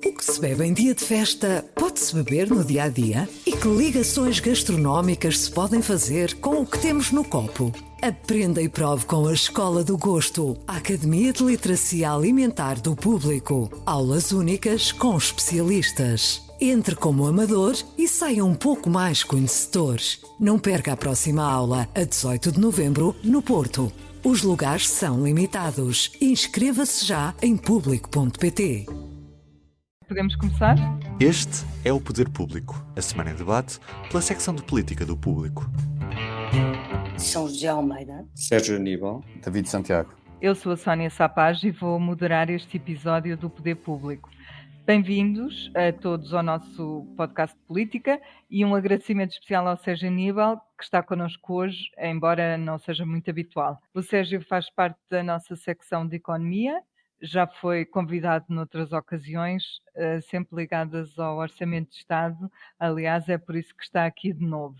O que se bebe em dia de festa pode-se beber no dia a dia? E que ligações gastronómicas se podem fazer com o que temos no copo? Aprenda e prove com a Escola do Gosto, a Academia de Literacia Alimentar do Público. Aulas únicas com especialistas. Entre como amador e saia um pouco mais conhecedor. Não perca a próxima aula, a 18 de novembro, no Porto. Os lugares são limitados. Inscreva-se já em público.pt. Podemos começar? Este é o Poder Público, a semana em debate pela secção de Política do Público. São José Almeida, Sérgio Aníbal, David Santiago. Eu sou a Sónia Sapaz e vou moderar este episódio do Poder Público. Bem-vindos a todos ao nosso podcast de política e um agradecimento especial ao Sérgio Aníbal, que está connosco hoje, embora não seja muito habitual. O Sérgio faz parte da nossa secção de Economia, já foi convidado noutras ocasiões, sempre ligadas ao Orçamento de Estado. Aliás, é por isso que está aqui de novo.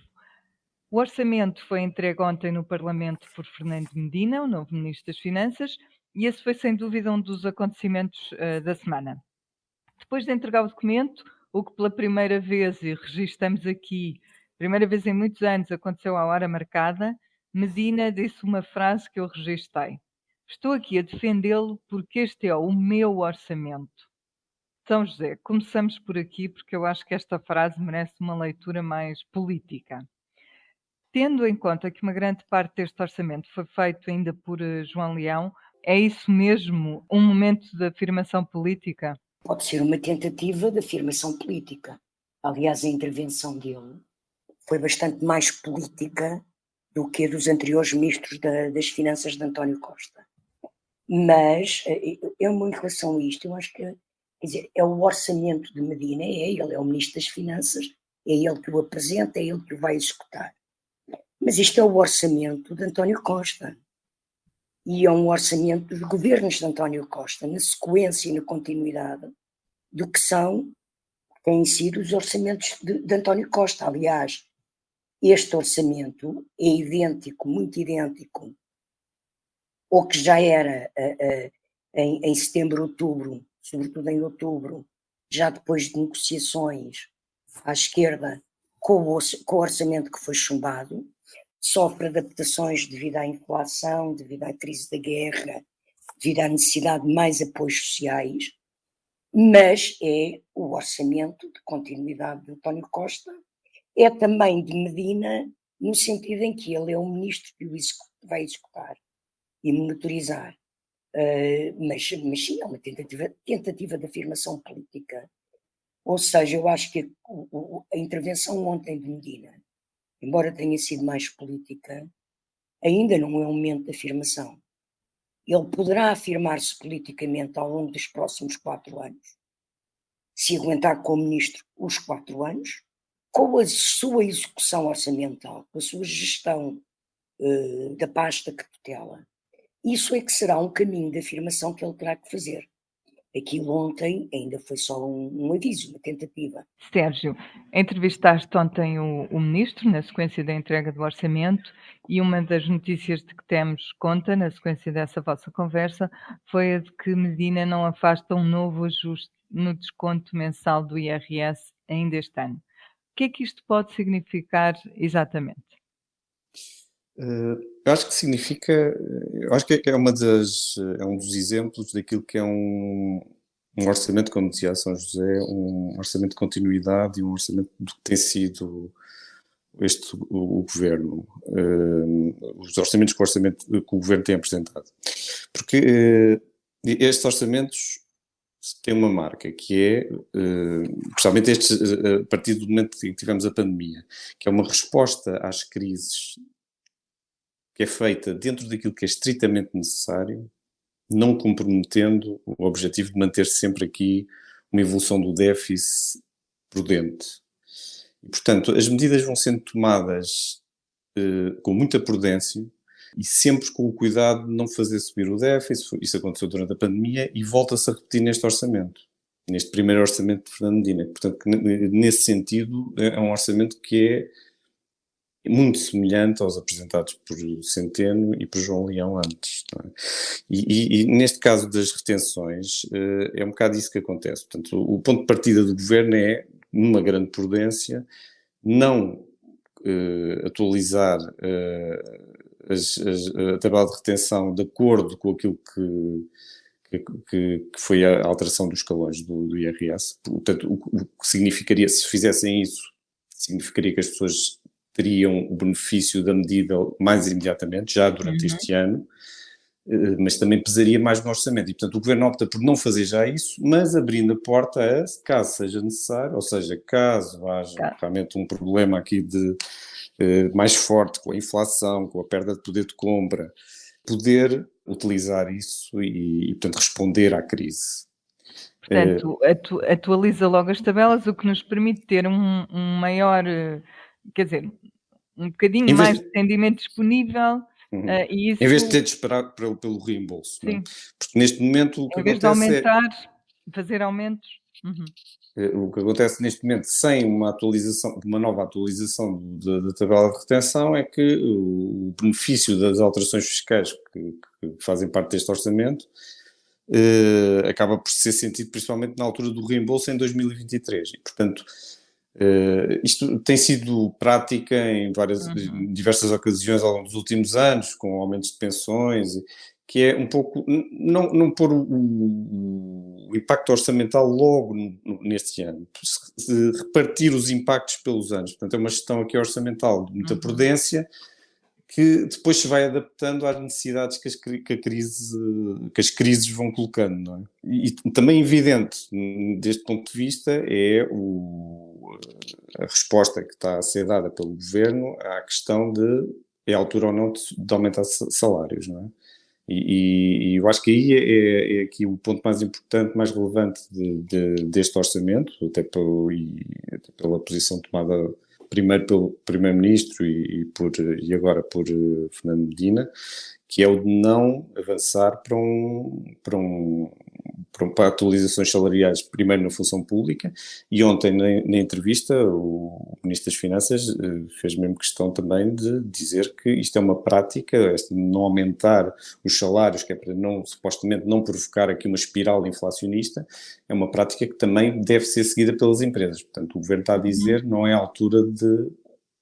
O orçamento foi entregue ontem no Parlamento por Fernando Medina, o novo Ministro das Finanças, e esse foi sem dúvida um dos acontecimentos da semana. Depois de entregar o documento, o que pela primeira vez, e registramos aqui, primeira vez em muitos anos, aconteceu à hora marcada, Medina disse uma frase que eu registrei. Estou aqui a defendê-lo porque este é o meu orçamento. São José, começamos por aqui porque eu acho que esta frase merece uma leitura mais política. Tendo em conta que uma grande parte deste orçamento foi feito ainda por João Leão, é isso mesmo um momento de afirmação política? pode ser uma tentativa de afirmação política. Aliás, a intervenção dele foi bastante mais política do que a dos anteriores ministros das Finanças de António Costa. Mas, eu em relação a isto, eu acho que, quer dizer, é o orçamento de Medina, é ele, é o Ministro das Finanças, é ele que o apresenta, é ele que o vai executar. Mas isto é o orçamento de António Costa. E é um orçamento dos governos de António Costa, na sequência e na continuidade do que têm sido os orçamentos de António Costa. Aliás, este orçamento é idêntico, muito idêntico, ou que já era em setembro, outubro, sobretudo em outubro, já depois de negociações à esquerda com o orçamento que foi chumbado, sofre adaptações devido à inflação, devido à crise da guerra, devido à necessidade de mais apoios sociais, mas é o orçamento de continuidade de António Costa, é também de Medina, no sentido em que ele é o ministro que vai executar e monitorizar. Mas sim, é uma tentativa de afirmação política. Ou seja, eu acho que a intervenção ontem de Medina, embora tenha sido mais política, ainda não é um momento de afirmação. Ele poderá afirmar-se politicamente ao longo dos próximos 4 anos, se aguentar como ministro os 4 anos, com a sua execução orçamental, com a sua gestão da pasta que tutela. Isso é que será um caminho de afirmação que ele terá que fazer. Aquilo ontem ainda foi só um aviso, uma tentativa. Sérgio, entrevistaste ontem o Ministro na sequência da entrega do orçamento e uma das notícias de que temos conta na sequência dessa vossa conversa foi a de que Medina não afasta um novo ajuste no desconto mensal do IRS ainda este ano. O que é que isto pode significar exatamente? Eu acho que significa, eu acho que é um dos exemplos daquilo que é um orçamento, como dizia São José, um orçamento de continuidade e um orçamento do que tem sido o governo, os orçamentos que o governo tem apresentado. Porque estes orçamentos têm uma marca que é, principalmente estes, a partir do momento em que tivemos a pandemia, que é uma resposta às crises que é feita dentro daquilo que é estritamente necessário, não comprometendo o objetivo de manter sempre aqui uma evolução do déficit prudente. E, portanto, as medidas vão sendo tomadas com muita prudência e sempre com o cuidado de não fazer subir o déficit. Isso aconteceu durante a pandemia e volta-se a repetir neste orçamento, neste primeiro orçamento de Fernando Medina. Portanto, nesse sentido, é um orçamento que é muito semelhante aos apresentados por Centeno e por João Leão antes, não é? E neste caso das retenções, é um bocado isso que acontece. Portanto, o ponto de partida do governo é, numa grande prudência, não atualizar a tabela de retenção de acordo com aquilo que foi a alteração dos escalões do IRS. Portanto, o que significaria, se fizessem isso, significaria que as pessoas teriam o benefício da medida mais imediatamente, já durante este ano, mas também pesaria mais no orçamento. E, portanto, o governo opta por não fazer já isso, mas abrindo a porta a, caso seja necessário, ou seja, caso haja realmente um problema aqui mais forte com a inflação, com a perda de poder de compra, poder utilizar isso e portanto, responder à crise. Portanto, atualiza logo as tabelas, o que nos permite ter um maior, quer dizer, um bocadinho mais de rendimento disponível. E isso, em vez de ter de esperar pelo reembolso. Sim. Não é? Porque neste momento o que em vez acontece de aumentar, fazer aumentos. O que acontece neste momento, sem uma nova atualização da tabela de retenção, é que o benefício das alterações fiscais que fazem parte deste orçamento acaba por ser sentido principalmente na altura do reembolso em 2023. E, portanto, isto tem sido prática em diversas ocasiões ao longo dos últimos anos, com aumentos de pensões, que é um pouco não pôr o impacto orçamental logo neste ano, repartir os impactos pelos anos. Portanto, é uma gestão aqui orçamental de muita prudência, que depois se vai adaptando às necessidades que as crises vão colocando, não é? E também evidente, deste ponto de vista, é a resposta que está a ser dada pelo governo à questão de é a altura ou não de aumentar salários, não é? E eu acho que aí é aqui o ponto mais importante, mais relevante deste orçamento, até pela posição tomada primeiro pelo Primeiro-Ministro e agora por Fernando Medina, que é o de não avançar para atualizações salariais, primeiro na função pública, e ontem na entrevista o Ministro das Finanças fez mesmo questão também de dizer que isto é uma prática, de não aumentar os salários, que é para supostamente não provocar aqui uma espiral inflacionista, é uma prática que também deve ser seguida pelas empresas. Portanto, o Governo está a dizer não é a altura de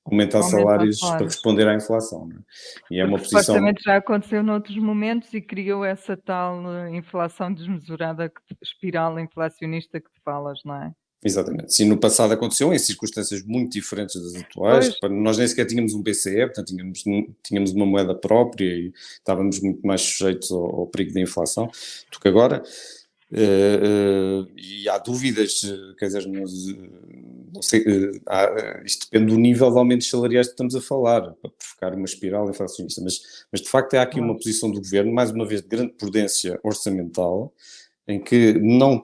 aumentar salários para responder à inflação. Não é? E é uma posição... Supostamente já aconteceu noutros momentos e criou essa tal inflação desmesurada, espiral inflacionista que tu falas, não é? Exatamente. Sim, no passado aconteceu em circunstâncias muito diferentes das atuais. Nós nem sequer tínhamos um BCE, portanto tínhamos uma moeda própria e estávamos muito mais sujeitos ao perigo da inflação do que agora. E há dúvidas, quer dizer, não sei, isto depende do nível de aumentos salariais que estamos a falar, para provocar uma espiral inflacionista, mas de facto há aqui uma posição do governo, mais uma vez de grande prudência orçamental, em que não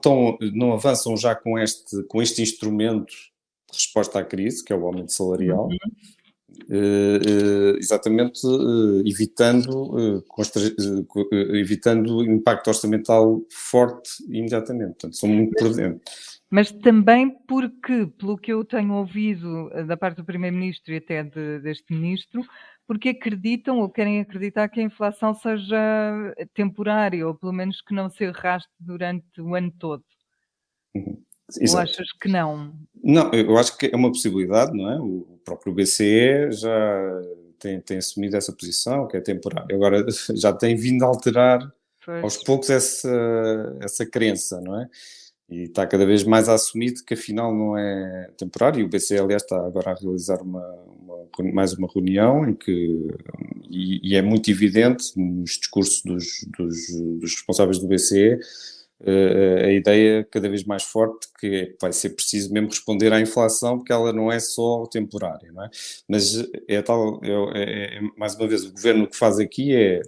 avançam já com este instrumento de resposta à crise, que é o aumento salarial, exatamente evitando impacto orçamental forte imediatamente. Portanto, são muito prudentes. Mas também porque, pelo que eu tenho ouvido da parte do Primeiro-Ministro e até deste Ministro, porque acreditam ou querem acreditar que a inflação seja temporária, ou pelo menos que não se arraste durante o ano todo. Ou achas que não? Não, eu acho que é uma possibilidade, não é? O próprio BCE já tem assumido essa posição, que é temporária. Agora já tem vindo a alterar aos poucos essa crença, não é? E está cada vez mais assumido que afinal não é temporário. E o BCE, aliás, está agora a realizar mais uma reunião e é muito evidente nos discursos dos responsáveis do BCE a ideia cada vez mais forte que vai ser preciso mesmo responder à inflação, porque ela não é só temporária, não é? Mas mais uma vez, o governo o que faz aqui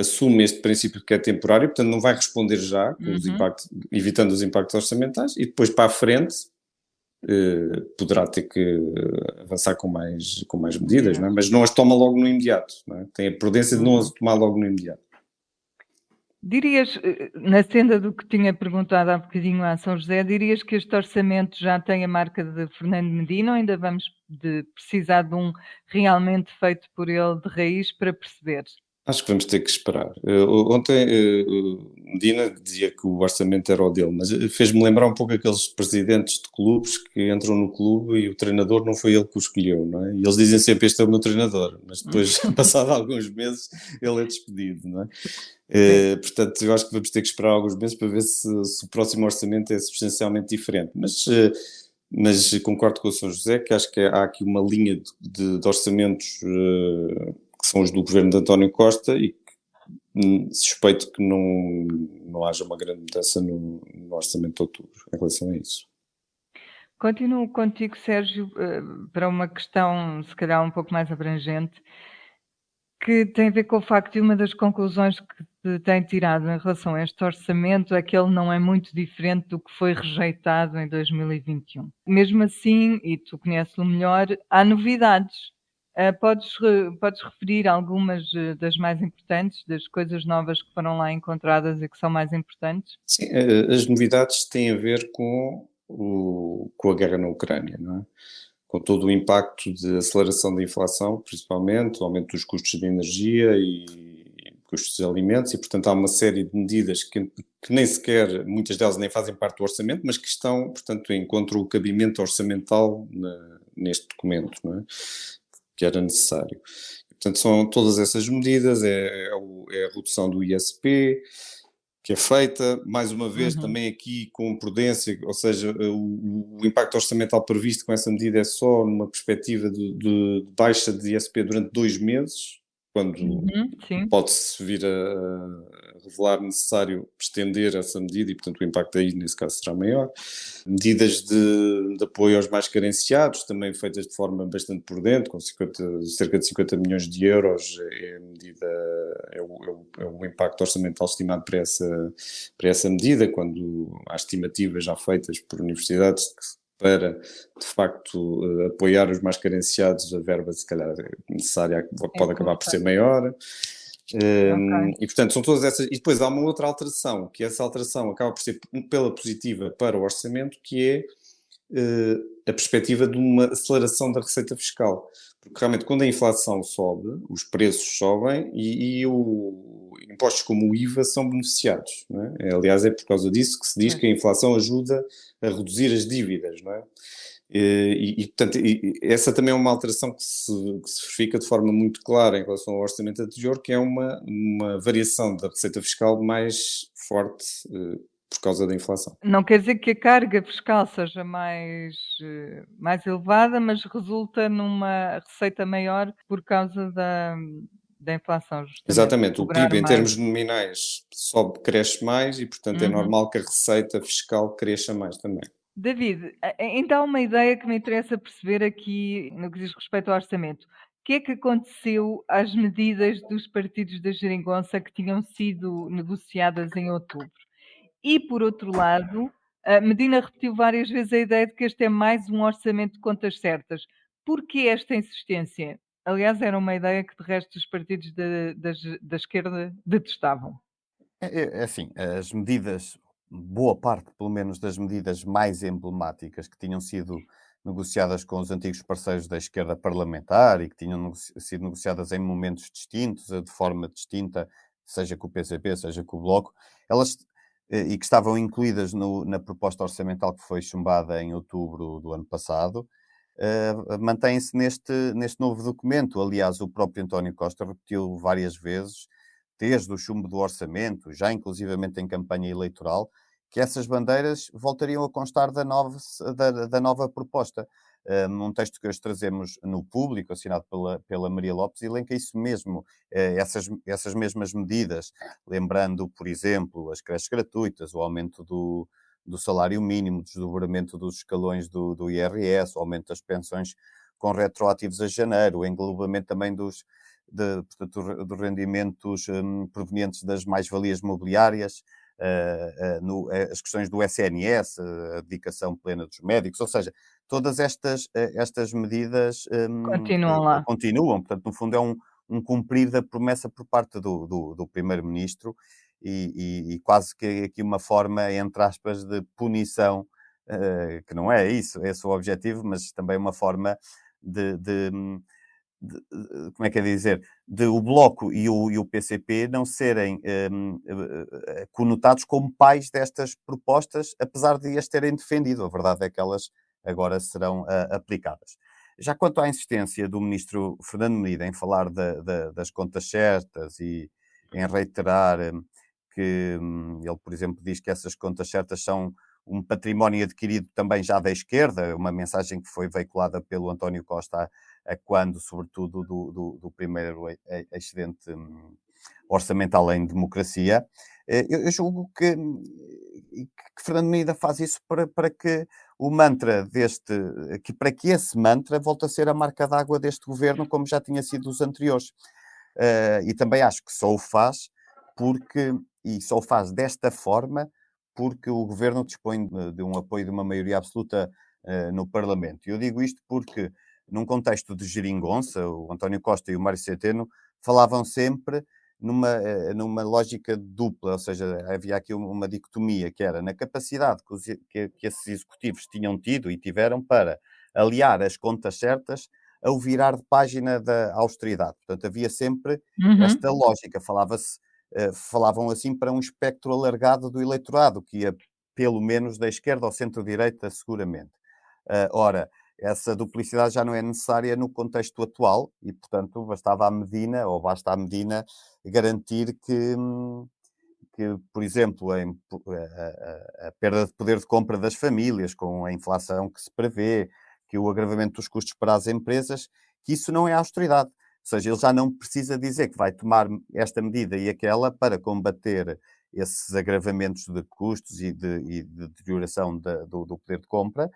assume este princípio que é temporário, portanto não vai responder já com os impactos, evitando os impactos orçamentais, e depois para a frente poderá ter que avançar com mais medidas, não é? Mas não as toma logo no imediato, não é? Tem a prudência de não as tomar logo no imediato. Dirias, na senda do que tinha perguntado há bocadinho a São José, dirias que este orçamento já tem a marca de Fernando Medina ou ainda vamos precisar de um realmente feito por ele de raiz para perceber? Acho que vamos ter que esperar. Ontem Medina dizia que o orçamento era o dele, mas fez-me lembrar um pouco aqueles presidentes de clubes que entram no clube e o treinador não foi ele que o escolheu, não é? E eles dizem sempre: este é o meu treinador, mas depois, passado alguns meses, ele é despedido, não é? Portanto, eu acho que vamos ter que esperar alguns meses para ver se o próximo orçamento é substancialmente diferente. Mas concordo com o São José, que acho que há aqui uma linha de orçamentos que são os do governo de António Costa e que suspeito que não haja uma grande mudança no orçamento de outubro em relação a isso. Continuo contigo, Sérgio, para uma questão se calhar um pouco mais abrangente, que tem a ver com o facto de uma das conclusões que se tem tirado em relação a este orçamento é que ele não é muito diferente do que foi rejeitado em 2021. Mesmo assim, e tu conheces-o melhor, há novidades. Podes referir algumas das mais importantes, das coisas novas que foram lá encontradas e que são mais importantes? Sim, as novidades têm a ver com a guerra na Ucrânia, não é? Com todo o impacto de aceleração da inflação, principalmente, o aumento dos custos de energia e custos de alimentos, e portanto há uma série de medidas que nem sequer, muitas delas nem fazem parte do orçamento, mas que estão, portanto, encontram o cabimento orçamental neste documento, não é? Que era necessário. E, portanto, são todas essas medidas, é a redução do ISP, que é feita, mais uma vez, também aqui com prudência, ou seja, o impacto orçamental previsto com essa medida é só numa perspectiva de baixa de ISP durante 2 meses, quando Sim. pode-se vir a revelar necessário estender essa medida e, portanto, o impacto aí, nesse caso, será maior. Medidas de apoio aos mais carenciados, também feitas de forma bastante prudente, com cerca de 50 milhões de euros, é o impacto orçamental estimado para essa medida, quando há estimativas já feitas por universidades para, de facto, apoiar os mais carenciados, a verba, se calhar, necessária pode acabar por ser maior. E, portanto, são todas essas. E depois há uma outra alteração, que essa alteração acaba por ser pela positiva para o orçamento, que é a perspectiva de uma aceleração da receita fiscal. Porque realmente, quando a inflação sobe, os preços sobem e impostos como o IVA são beneficiados, não é? Aliás, é por causa disso que se diz que a inflação ajuda a reduzir as dívidas, não é? Portanto, essa também é uma alteração que se verifica de forma muito clara em relação ao orçamento anterior, que é uma variação da receita fiscal mais forte por causa da inflação. Não quer dizer que a carga fiscal seja mais elevada, mas resulta numa receita maior por causa da inflação, justamente. Exatamente, o PIB em termos nominais cresce mais e, portanto, é normal que a receita fiscal cresça mais também. David, então há uma ideia que me interessa perceber aqui no que diz respeito ao orçamento. O que é que aconteceu às medidas dos partidos da geringonça que tinham sido negociadas em outubro? E, por outro lado, Medina repetiu várias vezes a ideia de que este é mais um orçamento de contas certas. Por que esta insistência? Aliás, era uma ideia que, de resto, os partidos da esquerda detestavam. É assim, as medidas, boa parte, pelo menos, das medidas mais emblemáticas que tinham sido negociadas com os antigos parceiros da esquerda parlamentar e que tinham sido negociadas em momentos distintos, de forma distinta, seja com o PCP, seja com o Bloco, elas e que estavam incluídas na proposta orçamental que foi chumbada em outubro do ano passado, mantêm-se neste novo documento. Aliás, o próprio António Costa repetiu várias vezes, desde o chumbo do orçamento, já inclusivamente em campanha eleitoral, que essas bandeiras voltariam a constar da nova proposta. Num texto que hoje trazemos no Público, assinado pela Maria Lopes, elenca isso mesmo, essas mesmas medidas, lembrando, por exemplo, as creches gratuitas, o aumento do salário mínimo, o desdobramento dos escalões do IRS, o aumento das pensões com retroativos a janeiro, o englobamento também dos rendimentos provenientes das mais-valias mobiliárias, as questões do SNS, a dedicação plena dos médicos, ou seja, todas estas medidas Continuam lá. continuam. Portanto, no fundo é um cumprir da promessa por parte do Primeiro-Ministro e quase que aqui uma forma, entre aspas, de punição, que não é isso, é esse o objetivo, mas também uma forma de como é que é dizer, de o Bloco e o PCP não serem conotados como pais destas propostas, apesar de as terem defendido. A verdade é que elas agora serão aplicadas. Já quanto à insistência do ministro Fernando Medina em falar das contas certas e em reiterar que ele, por exemplo, diz que essas contas certas são um património adquirido também já da esquerda, uma mensagem que foi veiculada pelo António Costa a quando, sobretudo, do primeiro excedente orçamental em democracia. Eu julgo que Fernando Medina faz isso para que o mantra para que esse mantra volte a ser a marca d'água deste governo, como já tinha sido os anteriores. E também acho que só o faz e só o faz desta forma, porque o governo dispõe de um apoio de uma maioria absoluta no Parlamento. E eu digo isto porque, num contexto de geringonça, o António Costa e o Mário Centeno falavam sempre numa lógica dupla, ou seja, havia aqui uma dicotomia, que era na capacidade que esses executivos tinham tido e tiveram para aliar as contas certas ao virar de página da austeridade. Portanto, havia sempre esta lógica, falavam assim para um espectro alargado do eleitorado, que ia pelo menos da esquerda ao centro-direita, seguramente. Ora, essa duplicidade já não é necessária no contexto atual e, portanto, basta à Medina garantir que por exemplo, a perda de poder de compra das famílias, com a inflação que se prevê, que o agravamento dos custos para as empresas, que isso não é austeridade. Ou seja, ele já não precisa dizer que vai tomar esta medida e aquela para combater esses agravamentos de custos e de deterioração do poder de compra.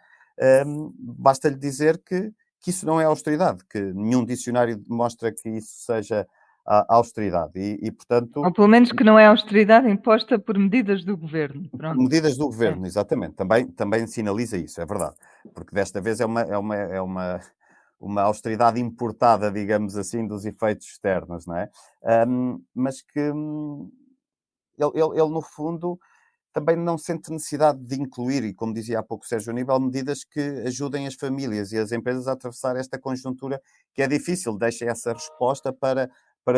Basta-lhe dizer que isso não é austeridade, que nenhum dicionário demonstra que isso seja a austeridade. Portanto, Ou pelo menos que não é austeridade imposta por medidas do governo. Pronto. medidas do governo, exatamente. Também sinaliza isso, é verdade. Porque desta vez é uma austeridade importada, digamos assim, dos efeitos externos, não é? Mas que ele, no fundo, também não sente necessidade de incluir, e como dizia há pouco o Sérgio Aníbal, medidas que ajudem as famílias e as empresas a atravessar esta conjuntura que é difícil, deixa essa resposta para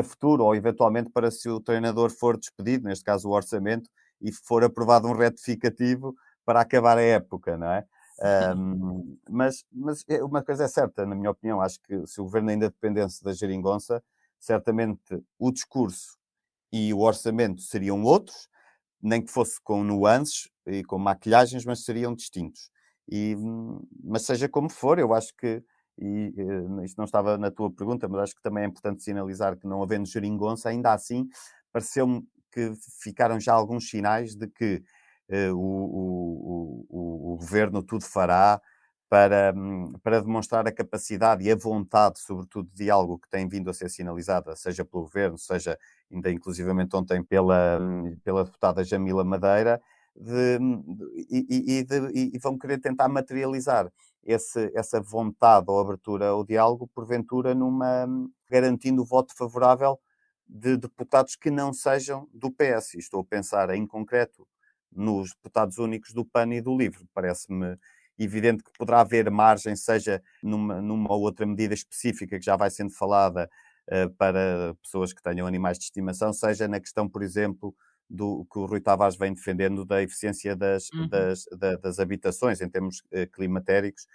futuro, ou eventualmente para se o treinador for despedido, neste caso o orçamento, e for aprovado um retificativo para acabar a época, não é? Mas uma coisa é certa, na minha opinião, acho que se o governo ainda dependesse da geringonça, certamente o discurso e o orçamento seriam outros, nem que fosse com nuances e com maquilhagens, mas seriam distintos. Mas seja como for, eu acho que, isto não estava na tua pergunta, mas acho que também é importante sinalizar que, não havendo geringonça, ainda assim, pareceu-me que ficaram já alguns sinais de que o governo tudo fará para demonstrar a capacidade e a vontade, sobretudo, de algo que tem vindo a ser sinalizada, seja pelo governo, seja ainda inclusivamente ontem pela deputada Jamila Madeira, e vão querer tentar materializar essa vontade ou abertura ao diálogo, porventura, garantindo o voto favorável de deputados que não sejam do PS. E estou a pensar em concreto nos deputados únicos do PAN e do LIVRE. Parece-me evidente que poderá haver margem, seja numa ou outra medida específica que já vai sendo falada para pessoas que tenham animais de estimação, seja na questão, por exemplo, do que o Rui Tavares vem defendendo da eficiência das habitações em termos climatéricos,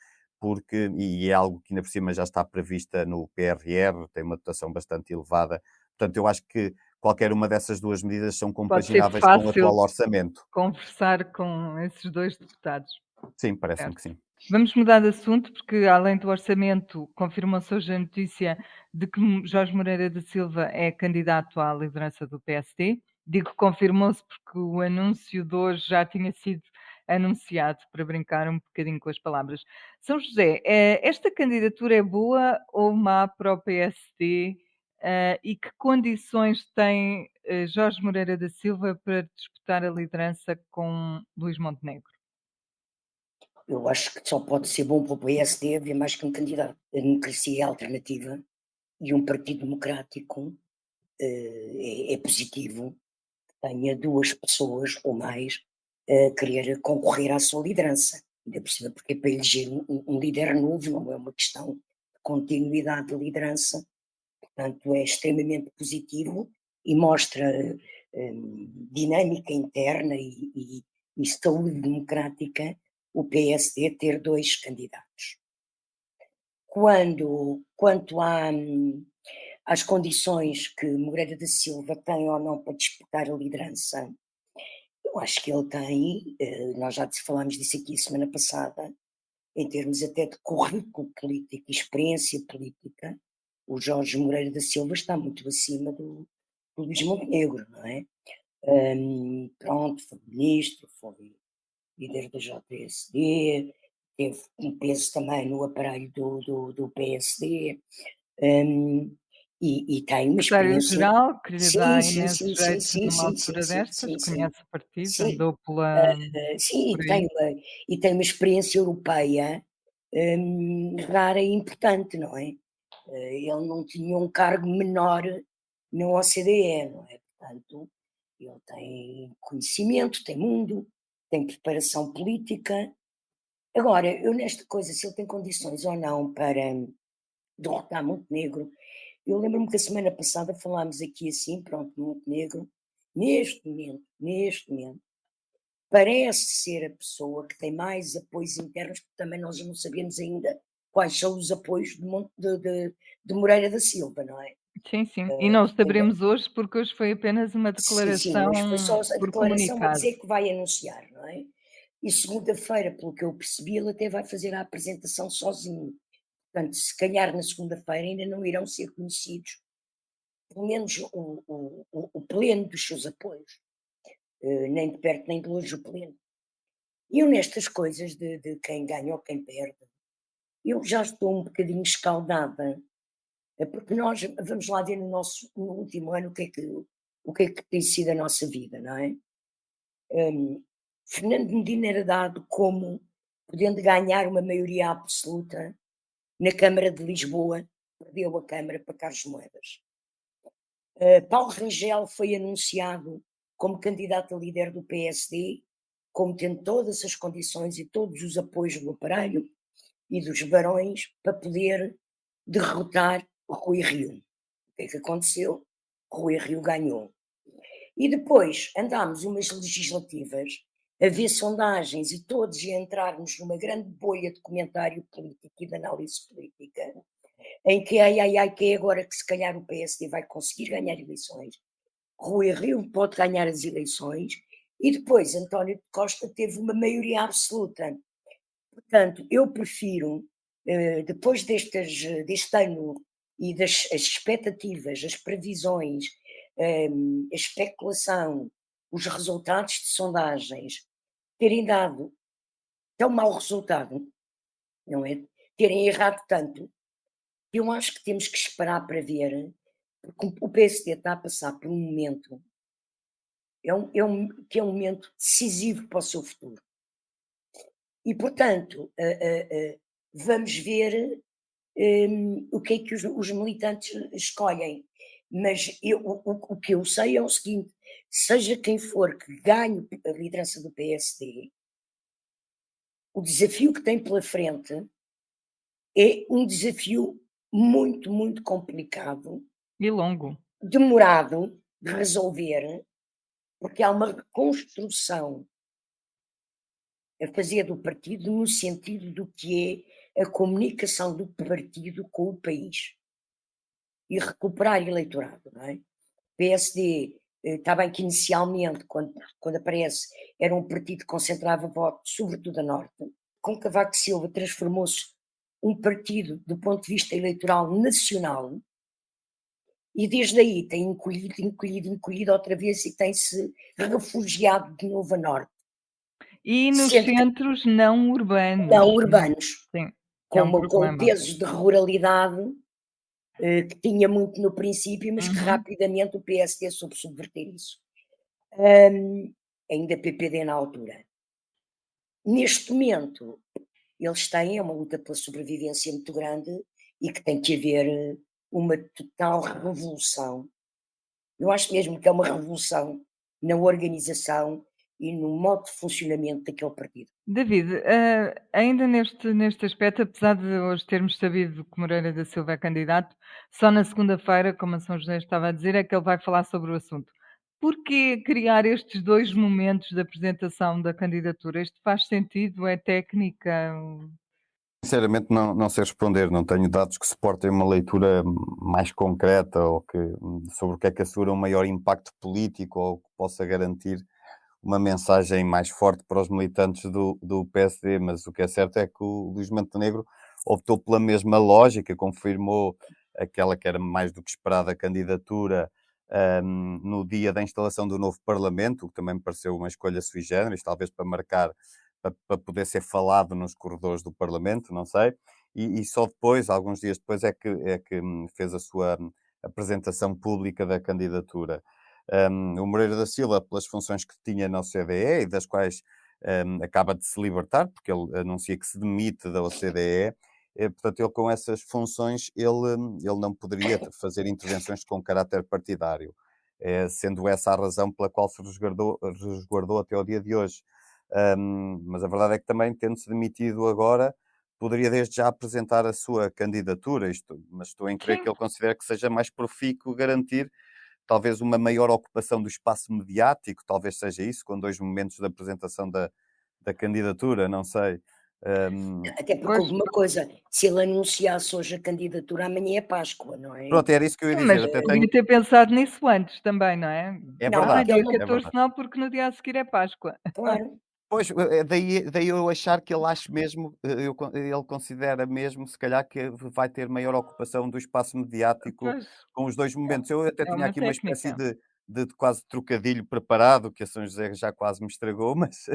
e é algo que ainda por cima já está prevista no PRR, tem uma dotação bastante elevada. Portanto, eu acho que qualquer uma dessas duas medidas são compagináveis com o atual orçamento. Conversar com esses dois deputados. Sim, parece-me que sim. Vamos mudar de assunto, porque além do orçamento, confirmou-se hoje a notícia de que Jorge Moreira da Silva é candidato à liderança do PSD. Digo confirmou-se porque o anúncio de hoje já tinha sido anunciado, para brincar um bocadinho com as palavras. São José, esta candidatura é boa ou má para o PSD? E que condições tem Jorge Moreira da Silva para disputar a liderança com Luís Montenegro? Eu acho que só pode ser bom para o PSD haver mais que um candidato. A democracia é alternativa e um partido democrático é positivo tenha 2 pessoas ou mais a querer concorrer à sua liderança. Ainda por cima, porque para eleger um líder novo não é uma questão de continuidade de liderança, portanto é extremamente positivo e mostra dinâmica interna e saúde democrática o PSD ter 2 candidatos. Quanto às condições que Moreira da Silva tem ou não para disputar a liderança, eu acho que ele tem, nós já falámos disso aqui semana passada, em termos até de currículo político e experiência política, o Jorge Moreira da Silva está muito acima do Luís Montenegro, não é? Pronto, foi ministro, foi líder do JPSD, teve um peso também no aparelho do PSD, e tem uma experiência. Secretário-geral, que lhe dá Sim, sim, imenso sim, sim, jeito sim, numa sim, sim, altura sim, destas, sim, sim, conhece o partido, sim. andou Sim, por aí. e tem uma experiência europeia rara e importante, não é? Ele não tinha um cargo menor na OCDE, não é? Portanto, ele tem conhecimento, tem mundo, tem preparação política. Agora, eu nesta coisa, se ele tem condições ou não para derrotar Montenegro, eu lembro-me que a semana passada falámos aqui assim, pronto, Montenegro, neste momento, parece ser a pessoa que tem mais apoios internos, porque também nós não sabemos ainda quais são os apoios de Moreira da Silva, não é? Sim, sim. E não o Ainda, saberemos hoje, porque hoje foi apenas uma sim, declaração hoje foi só a por declaração a comunicado. dizer que vai anunciar, não é? E segunda-feira, pelo que eu percebi, ele até vai fazer a apresentação sozinho. Portanto, se calhar na segunda-feira ainda não irão ser conhecidos, pelo menos o pleno dos seus apoios. Nem de perto nem de longe o pleno. E eu nestas coisas de quem ganha ou quem perde, eu já estou um bocadinho escaldada, porque nós vamos lá ver no último ano o que é que tem sido a nossa vida, não é? Fernando Medina era dado como podendo ganhar uma maioria absoluta na Câmara de Lisboa, perdeu a Câmara para Carlos Moedas. Paulo Rangel foi anunciado como candidato a líder do PSD, como tendo todas as condições e todos os apoios do aparelho e dos barões para poder derrotar Rui Rio. O que é que aconteceu? Rui Rio ganhou. E depois andámos umas legislativas a ver sondagens e todos a entrarmos numa grande bolha de comentário político e de análise política, em que que é agora que se calhar o PSD vai conseguir ganhar eleições, Rui Rio pode ganhar as eleições, e depois António Costa teve uma maioria absoluta. Portanto, eu prefiro, depois deste ano e das as expectativas, as previsões, a especulação, os resultados de sondagens terem dado tão mau resultado, não é? Terem errado tanto, eu acho que temos que esperar para ver, porque o PSD está a passar por um momento, que é um momento decisivo para o seu futuro. E, portanto, vamos ver o que é que os militantes escolhem. Mas o que eu sei é o seguinte: seja quem for que ganhe a liderança do PSD, o desafio que tem pela frente é um desafio muito, muito complicado, E longo. demorado de resolver, porque há uma reconstrução a fazer do partido no sentido do que é a comunicação do partido com o país e recuperar eleitorado, não é? O PSD, está bem que inicialmente, quando aparece, era um partido que concentrava votos, sobretudo a norte. Com Cavaco Silva transformou-se um partido do ponto de vista eleitoral nacional e desde aí tem encolhido outra vez e tem-se refugiado de novo a norte. E nos Sendo que centros não urbanos. não urbanos, Sim, que é um com problema. pesos de ruralidade que tinha muito no princípio, mas que Uhum. rapidamente o PSD soube subverter isso. Ainda PPD na altura. Neste momento, eles têm uma luta pela sobrevivência muito grande e que tem que haver uma total revolução. Eu acho mesmo que é uma revolução na organização e no modo de funcionamento daquele partido. David, ainda neste aspecto, apesar de hoje termos sabido que Moreira da Silva é candidato, só na segunda-feira, como a São José estava a dizer, é que ele vai falar sobre o assunto. Porquê criar estes 2 momentos de apresentação da candidatura? Isto faz sentido? É técnica? Sinceramente, não sei responder, não tenho dados que suportem uma leitura mais concreta ou sobre o que assegura um maior impacto político ou que possa garantir uma mensagem mais forte para os militantes do PSD, mas o que é certo é que o Luís Montenegro optou pela mesma lógica, confirmou aquela que era mais do que esperada a candidatura no dia da instalação do novo Parlamento, o que também me pareceu uma escolha sui generis, talvez para marcar, para poder ser falado nos corredores do Parlamento, não sei, e só depois, alguns dias depois, é que fez a sua apresentação pública da candidatura. O Moreira da Silva, pelas funções que tinha na OCDE e das quais acaba de se libertar, porque ele anuncia que se demite da OCDE, portanto, ele com essas funções, ele não poderia fazer intervenções com caráter partidário, sendo essa a razão pela qual se resguardou até ao dia de hoje. Mas a verdade é que também, tendo-se demitido agora, poderia desde já apresentar a sua candidatura, mas estou em crer que ele considera que seja mais profícuo garantir talvez uma maior ocupação do espaço mediático, talvez seja isso, com 2 momentos de apresentação da candidatura, não sei. Até porque houve uma coisa, se ele anunciasse hoje a candidatura, amanhã é Páscoa, não é? Pronto, era isso que eu ia dizer. Mas podia ter pensado nisso antes também, não é? É Não, verdade. Dia ele 14 não, porque no dia a seguir é Páscoa. Claro. Pois, daí eu achar que ele acha mesmo, ele considera mesmo, se calhar, que vai ter maior ocupação do espaço mediático Pois, com os 2 momentos. Eu até é tinha uma aqui uma espécie técnica. de quase trocadilho preparado, que a São José já quase me estragou, mas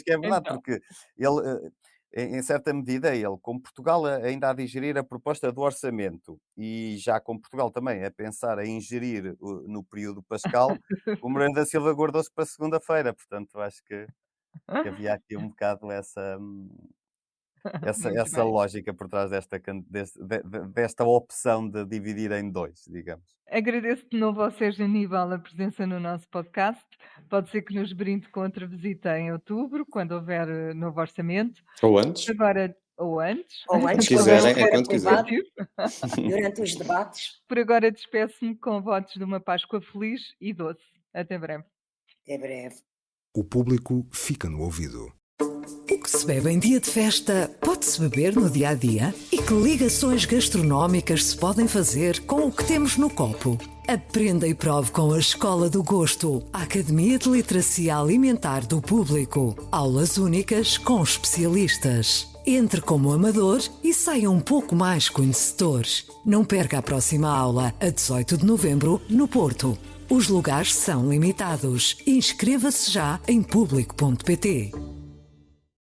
que é verdade, Então. porque ele, em certa medida, ele, com Portugal ainda a digerir a proposta do orçamento e já com Portugal também a pensar em ingerir no período pascal, o Moreira da Silva guardou-se para segunda-feira, portanto, acho que havia aqui um bocado essa Muito bem. lógica por trás desta opção de dividir em 2, digamos. Agradeço de novo ao Sérgio Aníbal a presença no nosso podcast. Pode ser que nos brinde com outra visita em outubro, quando houver novo orçamento. Ou antes, Agora, ou antes, Ou antes, se quando quiserem, houver quando quiserem. debate, durante os debates. por agora despeço-me com votos de uma Páscoa feliz e doce. Até breve. Até breve. O público fica no ouvido. O que se bebe em dia de festa pode-se beber no dia a dia? E que ligações gastronómicas se podem fazer com o que temos no copo? Aprenda e prove com a Escola do Gosto, a Academia de Literacia Alimentar do Público. Aulas únicas com especialistas. Entre como amador e saia um pouco mais conhecedor. Não perca a próxima aula, a 18 de novembro, no Porto. Os lugares são limitados. Inscreva-se já em público.pt.